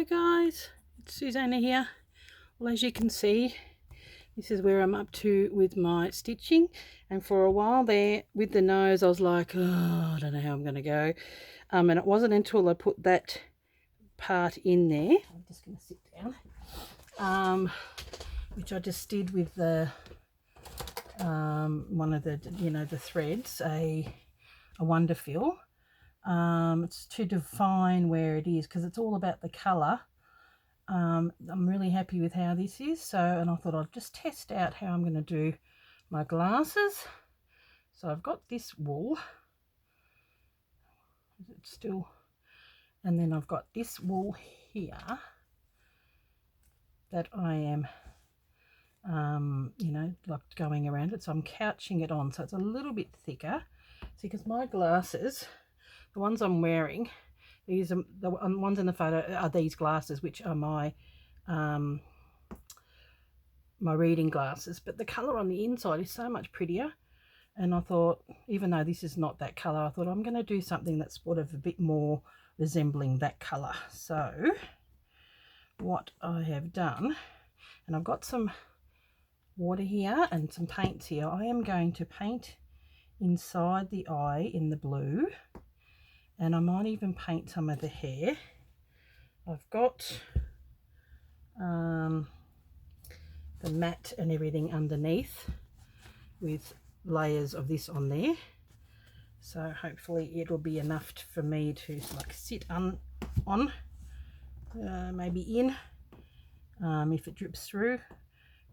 Hello guys, it's Susanna here. Well, as you can see, this is where I'm up to with my stitching, and for a while there with the nose I was like, oh, I don't know how I'm going to go, and it wasn't until I put that part in there, I'm just going to sit down, which I just did with the one of the the threads, a wonder fill. It's to define where it is, because it's all about the colour. I'm really happy with how this is, and I thought I'd just test out how I'm going to do my glasses. So I've got this wool, is it still, and then I've got this wool here that I am like going around it, so I'm couching it on so it's a little bit thicker. See, because my glasses, the ones I'm wearing, these are the ones in the photo, are these glasses, which are my my reading glasses, but the colour on the inside is so much prettier, and I thought, even though this is not that colour, I thought I'm going to do something that's sort of a bit more resembling that colour. So what I have done, and I've got some water here and some paints here, I am going to paint inside the eye in the blue, and I might even paint some of the hair. I've got the mat and everything underneath with layers of this on there, so hopefully it'll be enough for me to like sit on maybe in, if it drips through,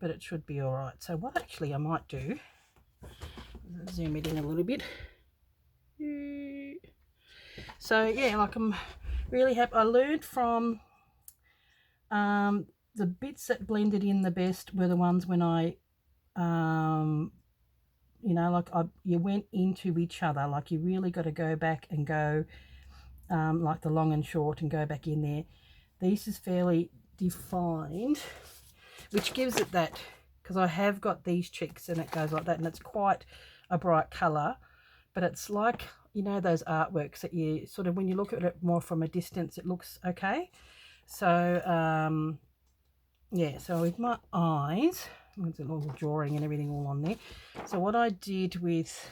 but it should be all right. So what actually I might do, zoom it in a little bit. So yeah, like I'm really happy. I learned from the bits that blended in the best were the ones when I you went into each other, like you really got to go back and go like the long and short and go back in there. This is fairly defined, which gives it that, because I have got these cheeks and it goes like that, and it's quite a bright colour, but it's like, you know, those artworks that you sort of, when you look at it more from a distance, it looks okay. So yeah, so with my eyes, there's a little drawing and everything all on there. So what I did with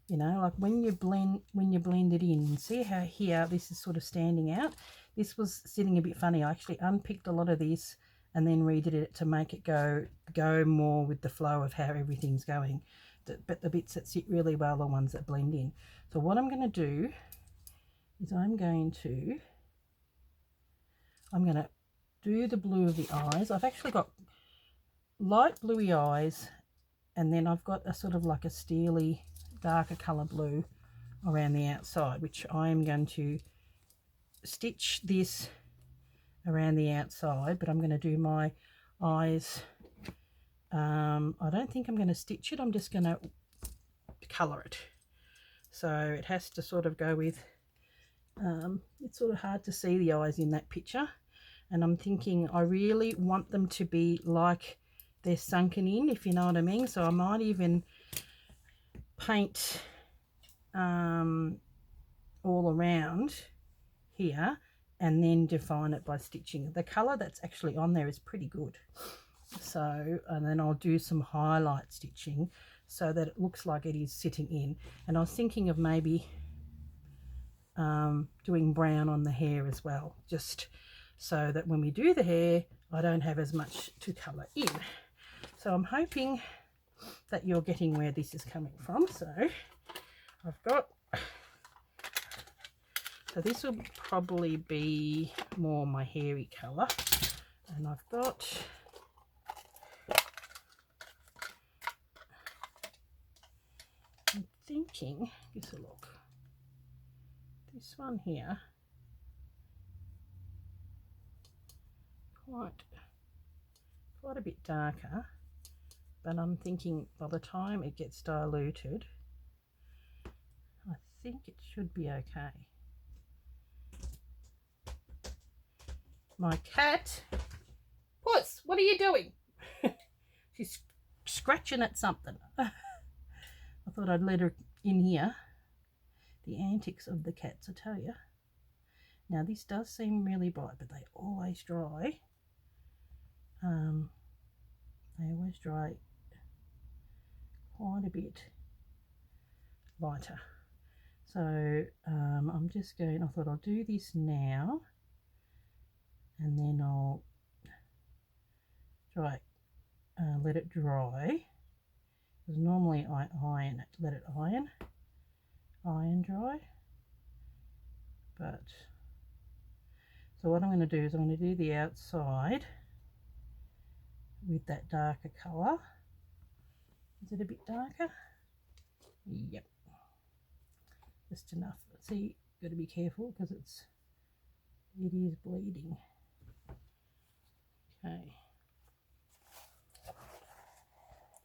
like when you blend it in, see how here this is sort of standing out. This was sitting a bit funny. I actually unpicked a lot of this and then redid it to make it go more with the flow of how everything's going. But the bits that sit really well are the ones that blend in. So what I'm going to do is I'm going to do the blue of the eyes. I've actually got light bluey eyes, and then I've got a sort of like a steely darker colour blue around the outside, which I am going to stitch this around the outside, but I'm going to do my eyes. I don't think I'm going to stitch it, I'm just going to colour it. So it has to sort of go with, it's sort of hard to see the eyes in that picture, and I'm thinking I really want them to be like they're sunken in, if you know what I mean. So I might even paint all around here and then define it by stitching. The colour that's actually on there is pretty good. So, and then I'll do some highlight stitching so that it looks like it is sitting in. And I was thinking of maybe doing brown on the hair as well, just so that when we do the hair I don't have as much to colour in. So I'm hoping that you're getting where this is coming from. So I've got, so this will probably be more my hairy colour, and I've got, I'm thinking, just a look, this one here, quite a bit darker, but I'm thinking by the time it gets diluted, I think it should be okay. My cat, Puss, what are you doing? She's scratching at something. I thought I'd let her in here The antics of the cats, I tell you. Now this does seem really bright, but they always dry. They always dry quite a bit lighter. So I'm just going, I thought I'll do this now, and then I'll let it dry, because normally I iron it, let it iron dry. But so what I'm going to do is I'm going to do the outside with that darker colour. Is it a bit darker? Yep, just enough. See, got to be careful because it is bleeding. Okay.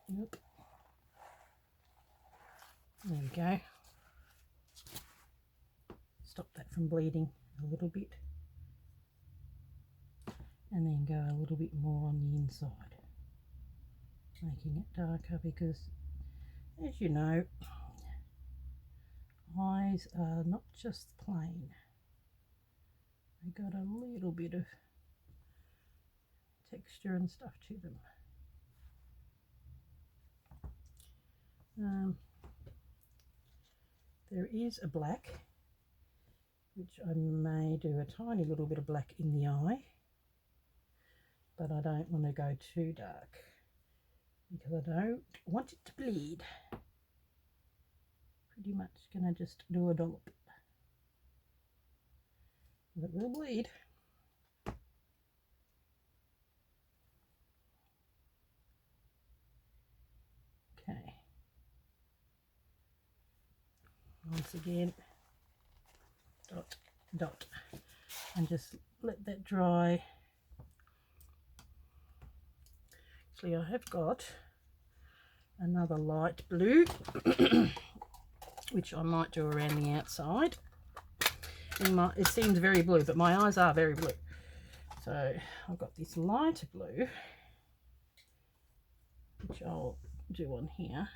Yep. There we go. Stop that from bleeding a little bit. And then go a little bit more on the inside, making it darker, because as you know, eyes are not just plain. They got a little bit of texture and stuff to them. There is a black, which I may do a tiny little bit of black in the eye, but I don't want to go too dark because I don't want it to bleed. Pretty much gonna just do a dollop. It will bleed. Okay. Once again, dot, dot, and just let that dry. Actually, I have got another light blue, which I might do around the outside. It seems very blue, but my eyes are very blue. So I've got this lighter blue, which I'll do on here,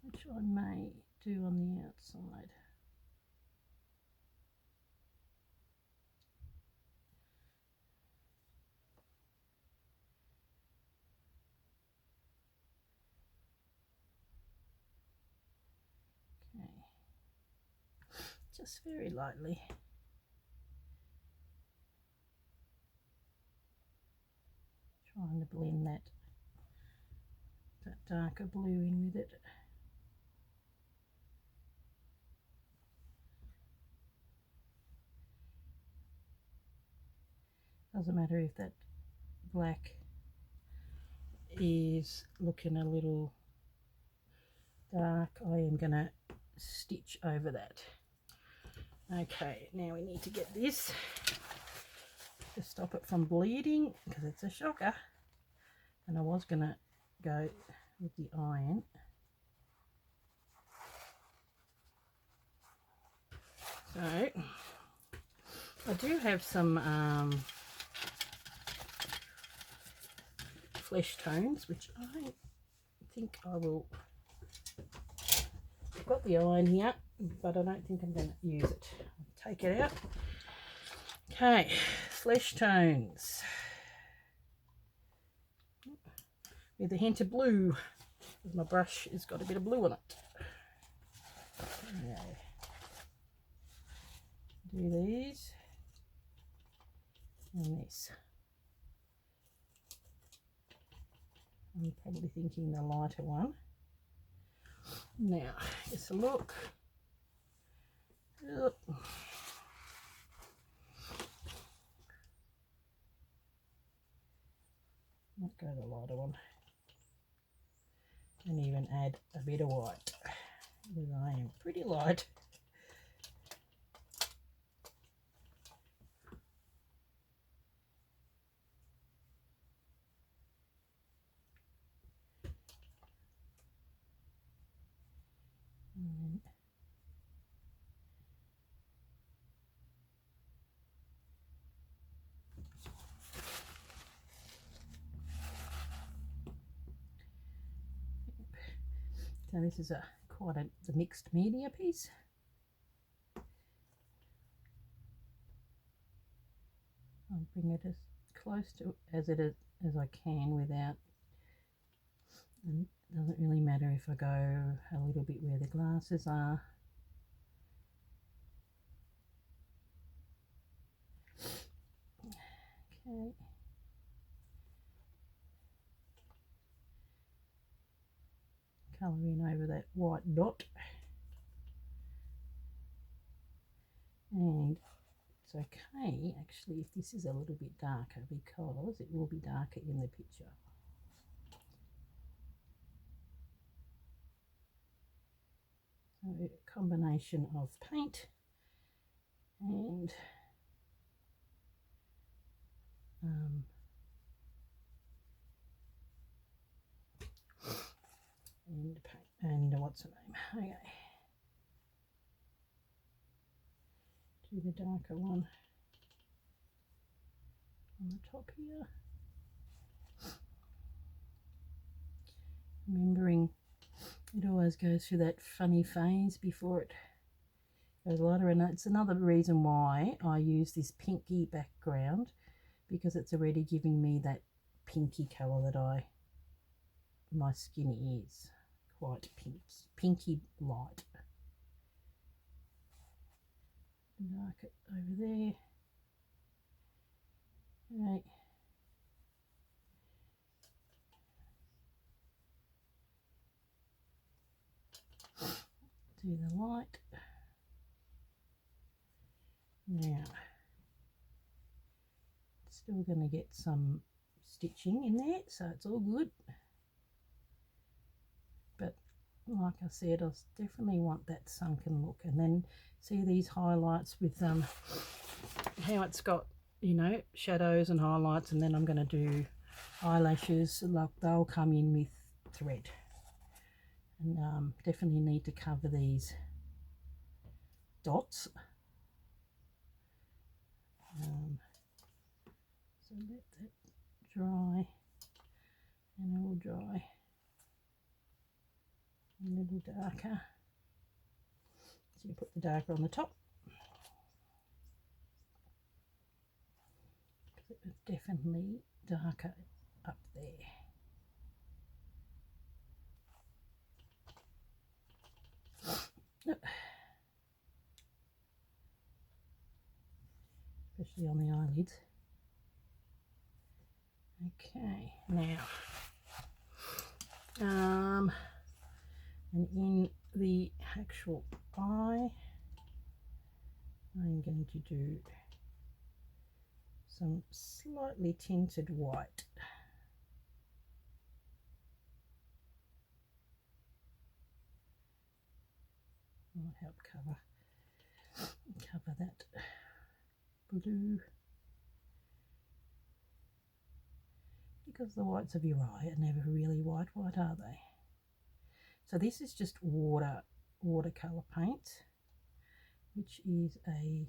which I may do on the outside. Okay, just very lightly. Trying to blend that darker blue in with it. Doesn't matter if that black is looking a little dark, I am going to stitch over that. Okay, now we need to get this to stop it from bleeding, because it's a shocker. And I was going to go with the iron. So I do have some flesh tones, which I think I will. I've got the iron here, but I don't think I'm going to use it. I'll take it out. Okay, flesh tones with a hint of blue, because my brush has got a bit of blue on it. Okay. Do these and this. I'm probably thinking the lighter one. Now, just a look. Yep. Might go the lighter one. And even add a bit of white, because I am pretty light. So this is a quite a mixed media piece. I'll bring it as close to as I can without, and it doesn't really matter if I go a little bit where the glasses are. Okay. Colour in over that white dot. And it's okay actually if this is a little bit darker, because it will be darker in the picture. So a combination of paint and paint and what's her name? Okay. Do the darker one on the top here. Remembering it always goes through that funny phase before it goes lighter, and it's another reason why I use this pinky background, because it's already giving me that pinky colour that my skin is quite pinky light. Dark it over there. Right. Do the light. Now, still going to get some stitching in there, so it's all good. But like I said, I definitely want that sunken look. And then see these highlights with how it's got, you know, shadows and highlights, and then I'm going to do eyelashes. Like they'll come in with thread, and definitely need to cover these dots. So let that dry, and it will dry a little darker. So you put the darker on the top. It was definitely darker up there. Especially on the eyelids. Okay, now and in the actual eye, I'm going to do some slightly tinted white. Might help cover that blue, because the whites of your eye are never really white, are they? So this is just watercolor paint, which is a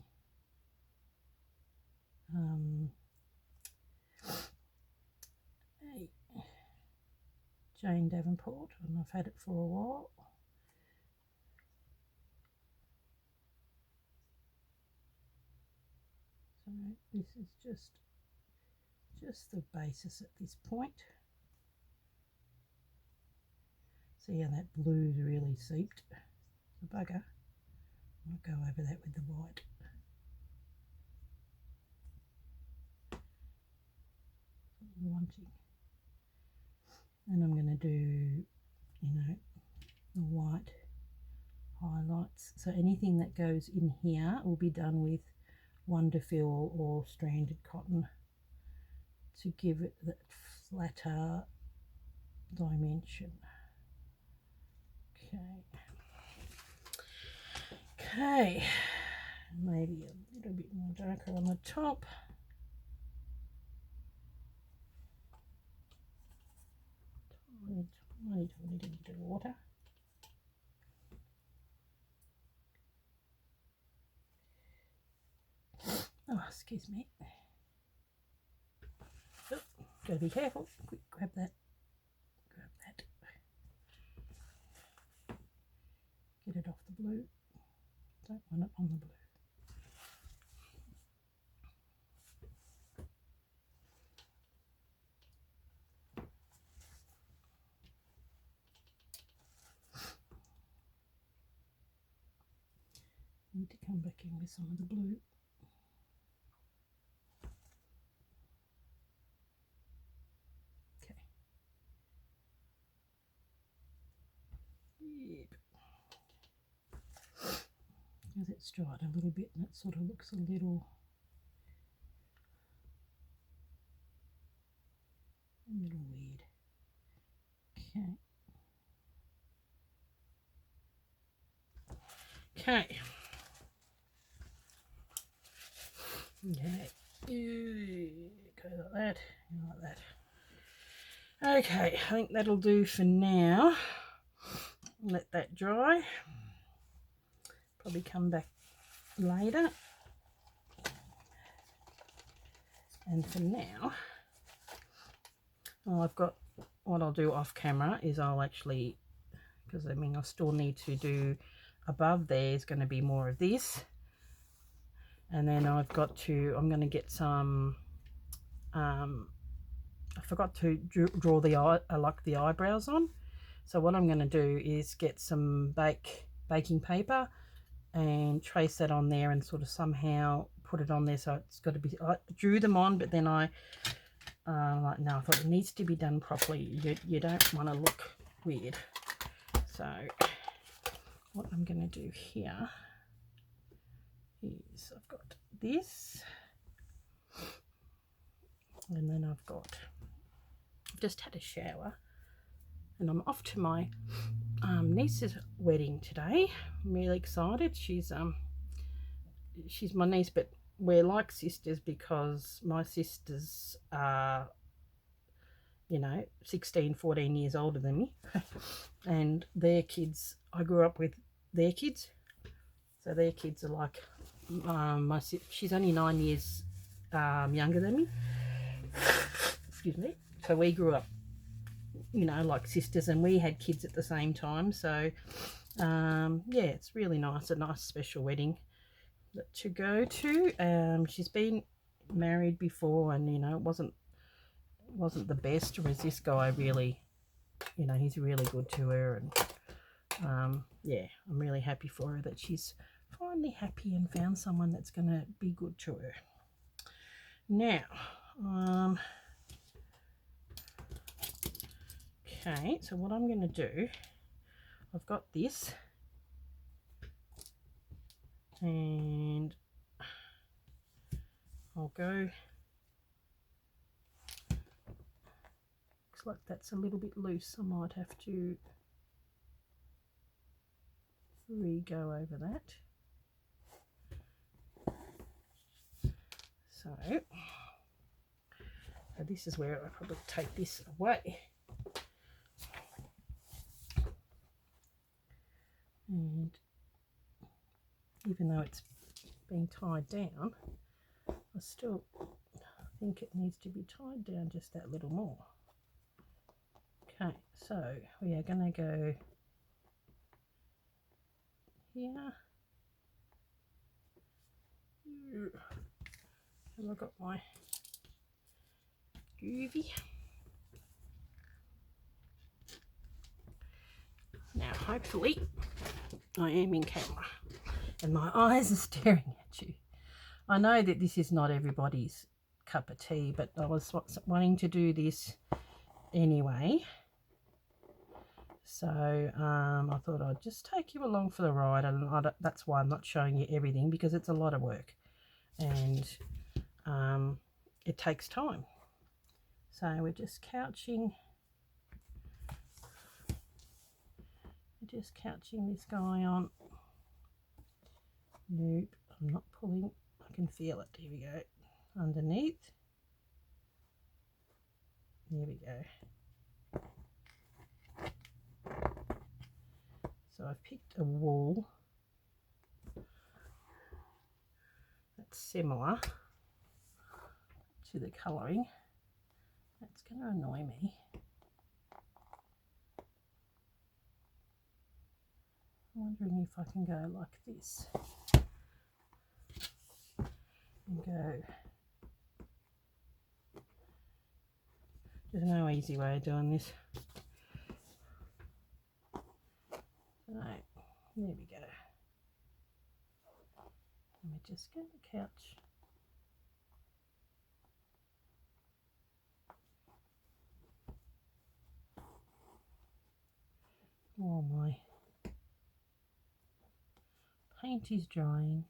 Jane Davenport, and I've had it for a while. So this is just the basis at this point. See how that blue's really seeped? It's a bugger. I'll go over that with the white. That's what I'm wanting. And I'm going to do, you know, the white highlights. So anything that goes in here will be done with Wonderfil or stranded cotton to give it that flatter dimension. Okay, maybe a little bit more darker on the top. Tiny bit of water. Oh, excuse me. Oh, gotta be careful. Quick, grab that. Get it off the blue. Don't want it on the blue. Need to come back in with some of the blue. Okay. Yep. Because it's dried a little bit and it sort of looks a little weird. Okay. Okay. Okay. Go like that, like that. Okay, I think that'll do for now. Let that dry. Probably come back later. And for now, I've got, what I'll do off camera is I'll actually, because I mean I still need to do above there is going to be more of this, and then I've got to, I'm going to get some, I forgot to draw the eye, like the eyebrows on. So what I'm going to do is get some baking paper and trace that on there and sort of somehow put it on there. So it's got to be, I drew them on, but then I like, no, I thought it needs to be done properly. You don't want to look weird. So what I'm going to do here is I've got this, and then I've just had a shower, and I'm off to my niece's wedding today. I'm really excited. She's my niece, but we're like sisters because my sisters are, you know, 16, 14 years older than me. And their kids, I grew up with their kids. So their kids are like, she's only 9 years younger than me. Excuse me. So we grew up, you know, like sisters, and we had kids at the same time. So, yeah, it's really nice, a nice special wedding to go to. She's been married before, and, you know, it wasn't the best, whereas this guy really, you know, he's really good to her. And yeah, I'm really happy for her that she's finally happy and found someone that's going to be good to her. Now, okay, so what I'm going to do, I've got this, and I'll go, looks like that's a little bit loose. I might have to re-go over that. So this is where I probably take this away. And even though it's been tied down, I still think it needs to be tied down just that little more. Okay, so we are going to go here. Have I got my groovy? Now, hopefully, I am in camera and my eyes are staring at you. I know that this is not everybody's cup of tea, but I was wanting to do this anyway. So I thought I'd just take you along for the ride, and that's why I'm not showing you everything, because it's a lot of work and it takes time. So we're just couching this guy on. Nope, I'm not pulling, I can feel it. Here we go, underneath. There we go. So I've picked a wool that's similar to the colouring. That's going to annoy me. wondering if I can go like this and go. There's no easy way of doing this. So, there we go. Let me just get the couch. Oh, my paint is drying.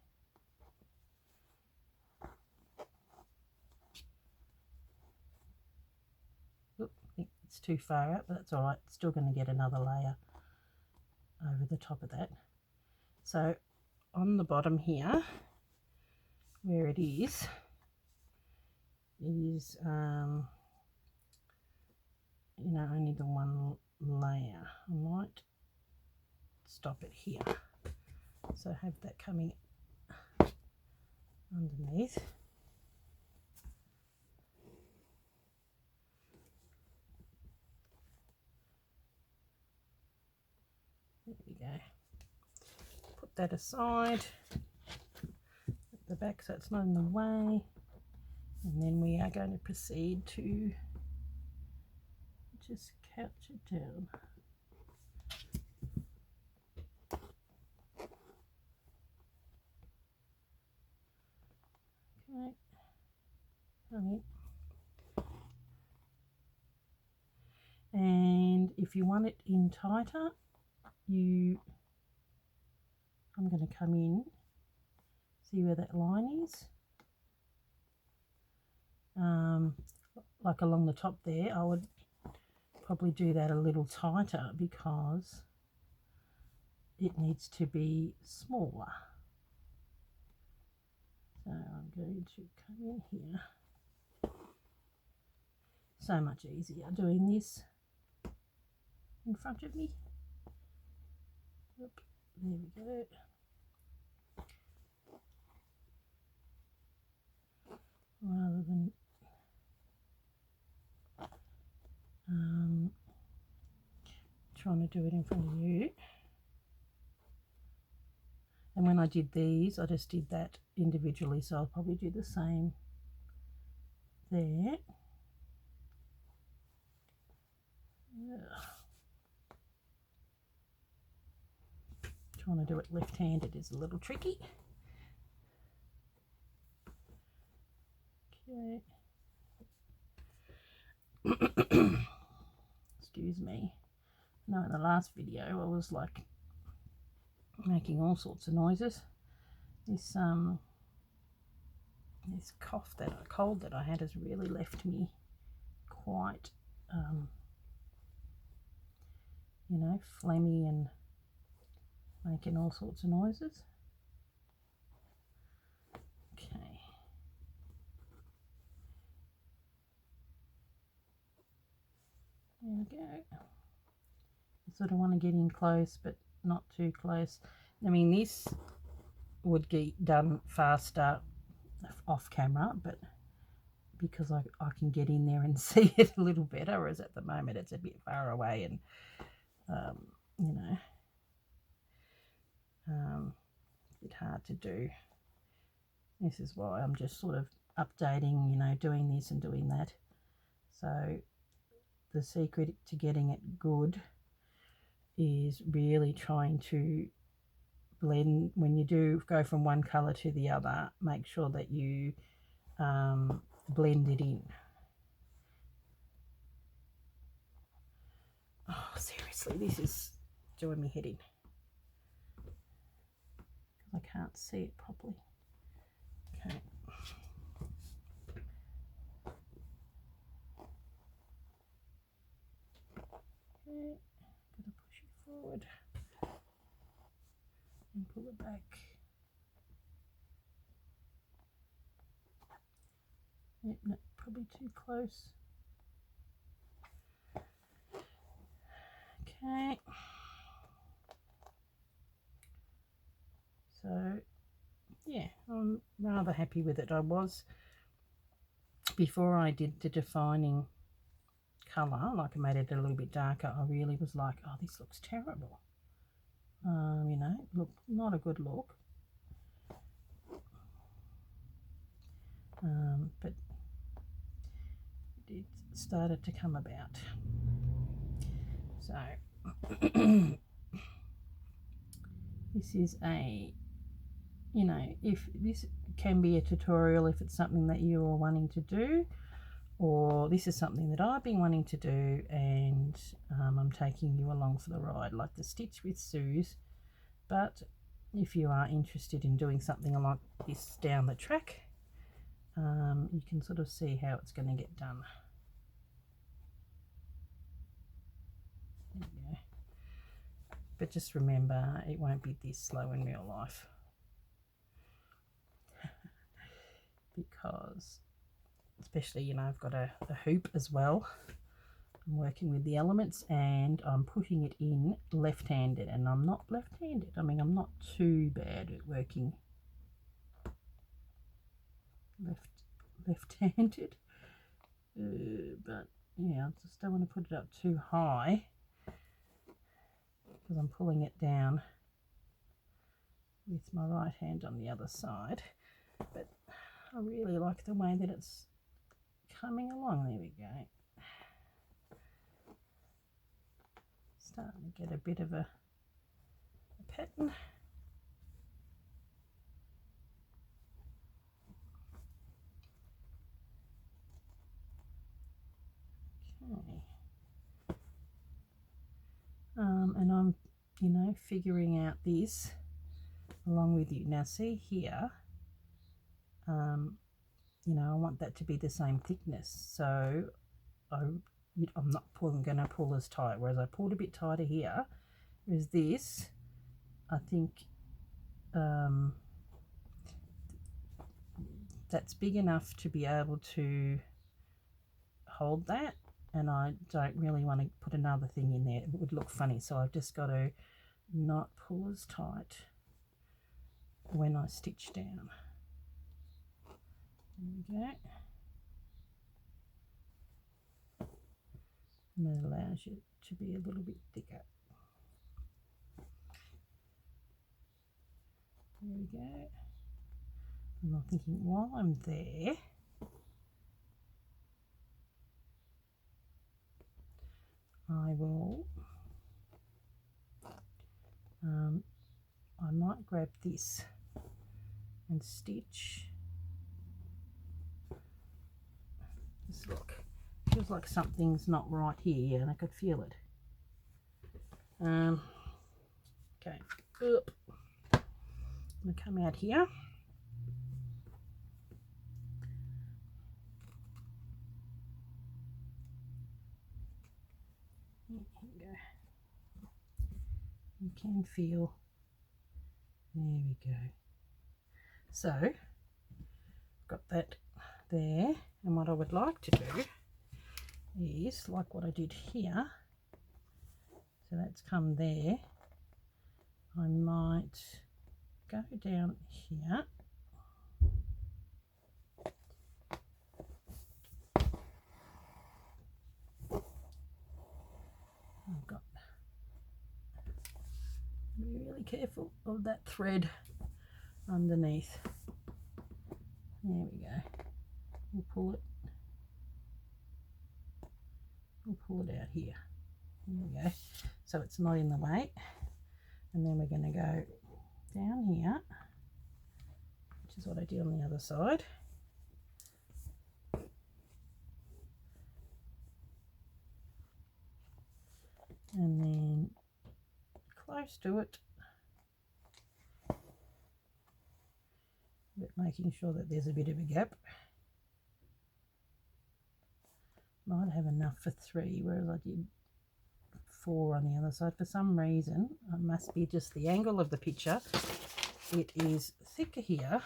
Oop, I think it's too far out, but that's all right. It's still going to get another layer over the top of that. So on the bottom here, where it is you know, only the one layer. I might stop it here, so have that coming underneath. There we go. Put that aside at the back so it's not in the way, and then we are going to proceed to just couch it down. Okay, come in. And if you want it in tighter, I'm going to come in, see where that line is, like along the top there. I would probably do that a little tighter because it needs to be smaller. So I'm going to come in here. So much easier doing this in front of me. Oop, there we go. Rather than trying to do it in front of you. And when I did these, I just did that individually, so I'll probably do the same there. Trying to do it left-handed is a little tricky. Okay. Excuse me. No, in the last video I was like making all sorts of noises. This cold that I had has really left me quite you know, phlegmy and making all sorts of noises. Okay. There we go. I sort of want to get in close, but not too close. I mean, this would get done faster off camera, but because I can get in there and see it a little better, whereas at the moment it's a bit far away and you know, a bit hard to do. This is why I'm just sort of updating, you know, doing this and doing that. So the secret to getting it good is really trying to blend. When you do go from one colour to the other, make sure that you blend it in. Oh, seriously, this is doing me head in. I can't see it properly. Okay. Okay, gotta push it forward and pull it back. Yep, no, probably too close. Okay. So, yeah, I'm rather happy with it. I was, before I did the defining colour, like I made it a little bit darker, I really was like, oh, this looks terrible. You know, look, not a good look. But it started to come about. So this is a, you know, if this can be a tutorial if it's something that you're wanting to do, or this is something that I've been wanting to do, and I'm taking you along for the ride, like the Stitch with Suze. But if you are interested in doing something like this down the track, you can sort of see how it's going to get done. There we go. But just remember, it won't be this slow in real life. Because, especially, you know, I've got a hoop as well. I'm working with the elements and I'm putting it in left-handed, and I'm not left-handed. I mean, I'm not too bad at working left-handed, but yeah, I just don't want to put it up too high because I'm pulling it down with my right hand on the other side. But I really like the way that it's coming along. There we go. Starting to get a bit of a pattern. Okay. And I'm, you know, figuring out this along with you. Now see here, you know, I want that to be the same thickness, so I'm not going to pull as tight, whereas I pulled a bit tighter here. Whereas this, I think that's big enough to be able to hold that, and I don't really want to put another thing in there. It would look funny, so I've just got to not pull as tight when I stitch down. There we go. And that allows you to be a little bit thicker. There we go. And I'm thinking, while I'm there, I will, I might grab this and stitch. Just look, feels like something's not right here, and I could feel it. Okay, up. I'm going to come out here. Here we go. You can feel, there we go. So, got that there, and what I would like to do is like what I did here. So that's come there. I might go down here. I've got to be really careful of that thread underneath. There we go. We'll pull it out here. There we go. So it's not in the way. And then we're going to go down here, which is what I did on the other side. And then close to it, but making sure that there's a bit of a gap. Might have enough for 3, whereas I did 4 on the other side. For some reason, it must be just the angle of the picture. It is thicker here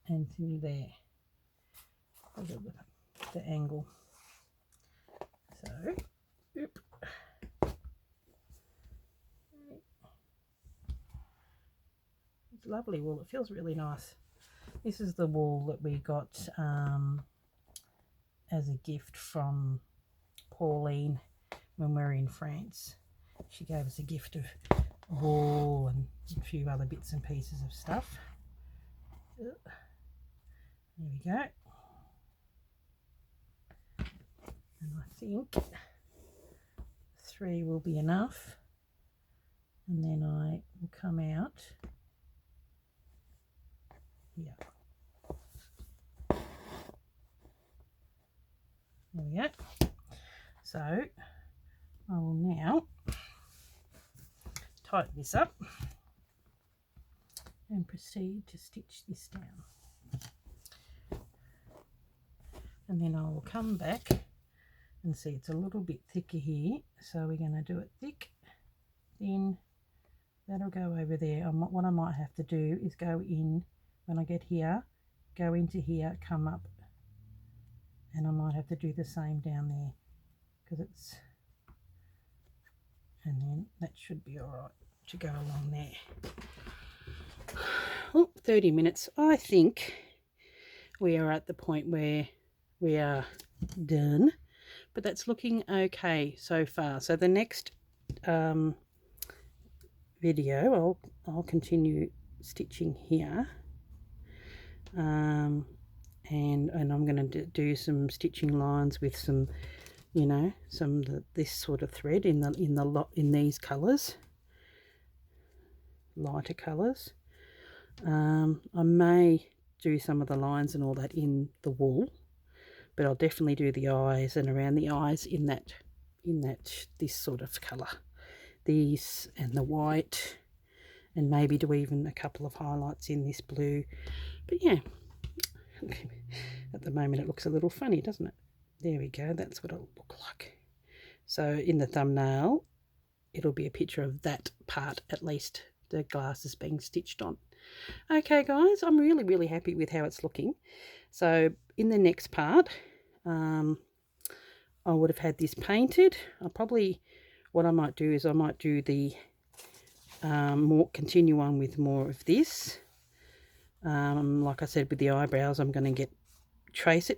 and thinner there because of the angle. So, oop. It's lovely wool. It feels really nice. This is the wool that we got as a gift from Pauline when we were in France. She gave us a gift of wool and a few other bits and pieces of stuff. There we go. And I think 3 will be enough. And then I will come out here. There we go. So I will now tighten this up and proceed to stitch this down. And then I will come back and see it's a little bit thicker here, so we're going to do it thick, thin. That'll go over there. What I might have to do is go in when I get here, go into here, come up, and I might have to do the same down there because it's, and then that should be all right to go along there. Oh, 30 minutes. I think we are at the point where we are done, but that's looking okay so far. So the next video I'll continue stitching here, and I'm going to do some stitching lines with some, you know, this sort of thread in these colors, lighter colors. I may do some of the lines and all that in the wool, but I'll definitely do the eyes and around the eyes in this sort of color, these and the white, and maybe do even a couple of highlights in this blue. But yeah, at the moment it looks a little funny, doesn't it? There we go, that's what it'll look like. So in the thumbnail it'll be a picture of that part, at least the glasses being stitched on. Okay guys, I'm really happy with how it's looking. So in the next part I would have had this painted. What I might do is I might do the continue on with more of this. Like I said, with the eyebrows, I'm going to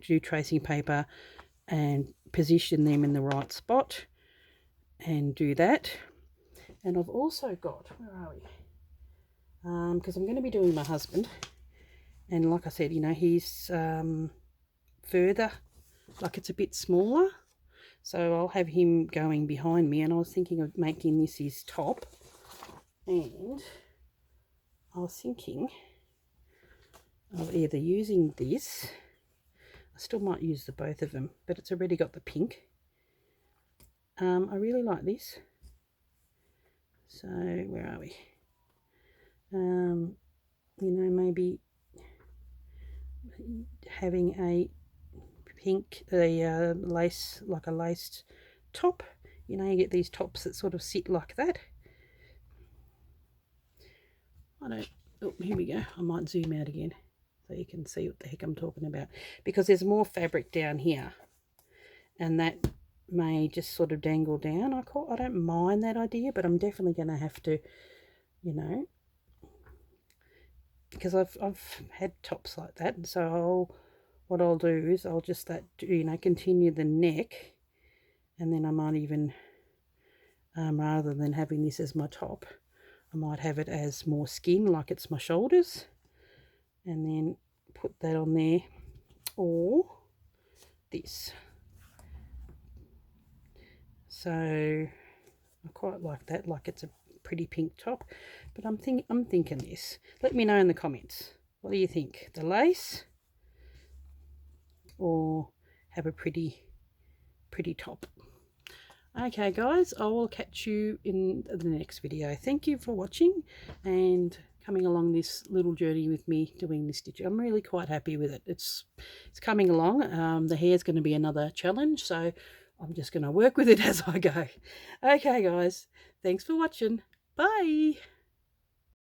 do tracing paper and position them in the right spot and do that. And I've also got, where are we? Because I'm going to be doing my husband, and like I said, you know, he's further, like it's a bit smaller, so I'll have him going behind me, and I was thinking of making this his top, and I was thinking of either using this, I still might use the both of them, but it's already got the pink. I really like this, so where are we? You know, maybe having a pink, lace, like a laced top. You know, you get these tops that sort of sit like that. Oh, here we go. I might zoom out again so you can see what the heck I'm talking about, because there's more fabric down here, and that may just sort of dangle down. I don't mind that idea, but I'm definitely going to have to, you know, because I've had tops like that, and so what I'll do is I'll just continue the neck, and then I might even rather than having this as my top, I might have it as more skin, like it's my shoulders, and then put that on there, or this. So I quite like that, like it's a pretty pink top, but I'm thinking this. Let me know in the comments, what do you think, the lace or have a pretty top? Okay guys, I will catch you in the next video. Thank you for watching and coming along this little journey with me doing this stitch. I'm really quite happy with it. It's coming along. The hair is going to be another challenge, so I'm just going to work with it as I go. Okay guys, thanks for watching. Bye.